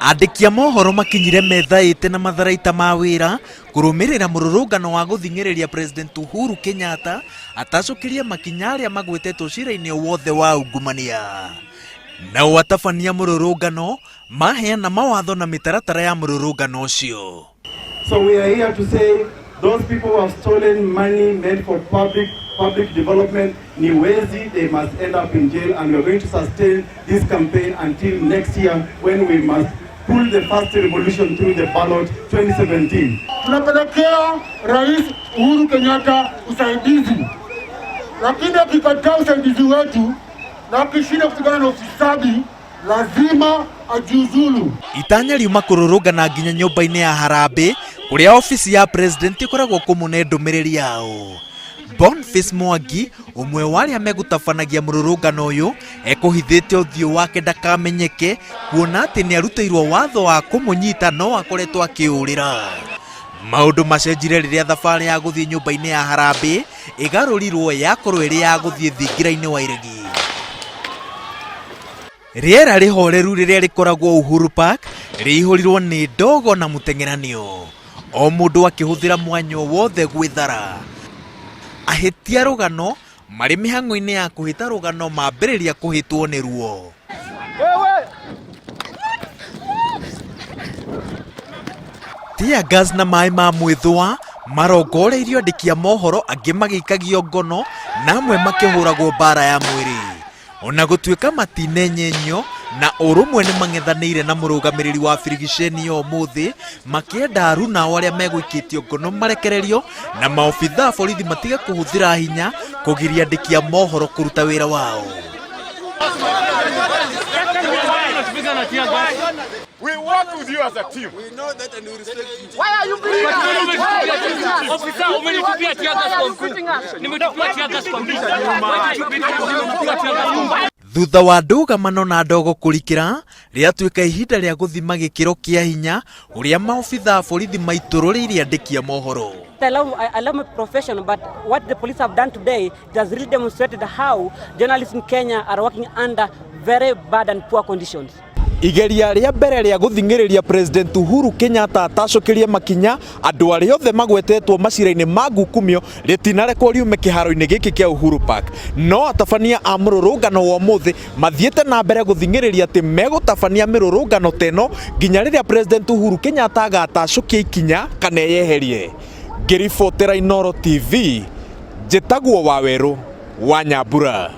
Andĩki a mohoro makinyire metha ĩte na matharaita ma wĩra kũrũmĩrĩra mũrũrũngano wa gũthing'ĩrĩria President Uhuru Kenyatta atacokirie makinya arĩa magwetetwo cira-inĩ wothe wa ungumania. Nao atabania mũrũrũngano maheana mawatho na mĩtaratara ya mũrũrũngano ũcio. So we are here to say those people who have stolen money meant for public development, ni wezi, they must end up in jail, and we are going to sustain this campaign until next year when we must pull the first revolution through the ballot 2017. Tunapelekea Rais Uhuru Kenyatta usaidizi, lakini akikataa usaidizi wetu na akishinda kutokana na ufisadi lazima ajiuzulu. Itanya riuma kũrũrũngana nginya nyũmba-inĩ ya Harambee kũrĩa ofisi ya president ĩkoragwo kũmũne ndũmĩrĩri yao. Boniface Mwangi, umwe wa arĩa megũtabanagia mũrũrũngano ũyũ, ekũhithĩte ũthiũ wake ndakamenyeke kuona atĩ nĩ arutĩirwo watho wa kũmũnyita no akoretwo akĩũrĩra. Maũndũ macenjire rĩrĩa thabarĩ ya gũthiĩ nyũmba-inĩ ya Harambee ĩgarũrirwo yakorwo ĩrĩ ya gũthiĩ thingira-inĩ wa iregi. Rĩera rĩhoreru rĩrĩa rĩkoragwo Uhuru Park rĩihũrirwo nĩ ndogo na mũteng'eranio, o mũndũ akĩhũthĩra mwanya wothe gwĩthara. Ahĩtia rũgano marĩ mĩhang'o-inĩ ya kũhĩta rũgano mambĩrĩria kũhĩtwo nĩ ruo. Tear gas na maĩ ma mwĩthũa marongoreirio andĩki a mohoro, angĩ magĩikagio ngono na amwe makĩhũragwo mbara ya mwĩrĩ. Ona gũtuĩka matinenyenyo na ũrũmwe nĩ mang'ethanĩire na mũrũgamĩrĩri wa birigiceni ũmũthĩ makĩenda aruna arĩa megũikĩtio ngono marekererio na maobithaa borithi matige kũhũthĩra hinya kũgiria andĩki a mohoro kũruta wĩra wao. We work with you as a team. We know that and we respect you. Why are you beating us? Officer, umenitupia tear gas kwa mkuu. Nimetupia tear gas kwa mkuu. Thutha wa ndũgamano na ndogo kũrikĩra rĩatuĩka ihinda rĩa gũthima gĩkĩro kĩa hinya ũrĩa maobithaa borithi maitũrũrĩire andĩki a mohoro. I love my profession, but what the police have done today has really demonstrated how journalists in Kenya are working under very bad and poor conditions. Igeria rĩa mbere rĩa gũthing'ĩrĩria President Uhuru Kenyatta atacokirie makinya andũ arĩa othe magwetetwo macira-inĩ ma ngukumio rĩtinarekwo riume kĩharo-inĩ gĩkĩ kĩa Uhuru Park. No atabania a mũrũrũngano wa ũmũthĩ mathiĩte na mbere gũthing'ĩrĩria atĩ megũtabania mĩrũrũngano teno nginya rĩrĩa President Uhuru Kenyatta agatacokia ikinya kana eyeherie. Ngĩribotera Inooro TV, njĩtagwo Wawerũ wa Nyambura.